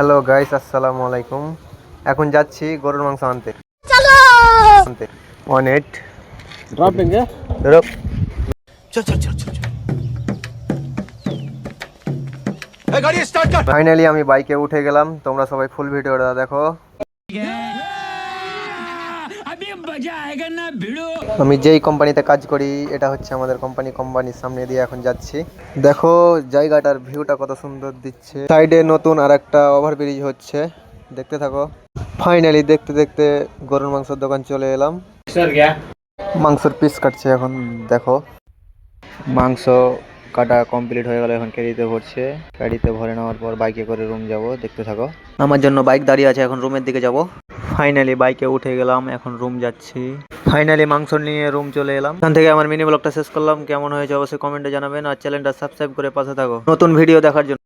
Hello guys, আসসালামু আলাইকুম। এখন যাচ্ছি গরুর মাংস আনতে। ওয়ান এইট ड्रॉपिंग है। ফাইনালি আমি বাইকে উঠে গেলাম। তোমরা সবাই ফুল ভিডিওটা দেখো। আমি যেই কোম্পানিতে কাজ করি এটা হচ্ছে আমাদের কোম্পানির সামনে দিয়ে এখন যাচ্ছি। দেখো জায়গাটার ভিউটা কত সুন্দর দিচ্ছে। সাইডে নতুন আর একটা ওভারব্রিজ হচ্ছে, দেখতে থাকো। ফাইনালি দেখতে দেখতে গরুর মাংসের দোকান চলে এলাম। মাংসের পিস কাটছে এখন। দেখো মাংস কাটা কমপ্লিট হয়ে গেল, এখন ক্যারিতে ভরছে। ক্যারিতে ভরে নেওয়ার পর বাইকে করে রুম যাব, দেখতে থাকো। আমার জন্য বাইক দাঁড়িয়ে আছে, এখন রুমের দিকে যাব। ফাইনালি বাইকে উঠে গেলাম, এখন রুম যাচ্ছি। ফাইনালি মাংস নিয়ে রুম চলে এলাম। এখান থেকে আমার মিনি ব্লগটা শেষ করলাম। কেমন হয়েছে অবশ্যই কমেন্টে জানাবেন, আর চ্যানেলটা সাবস্ক্রাইব করে পাশে থাকো নতুন ভিডিও দেখার জন্য।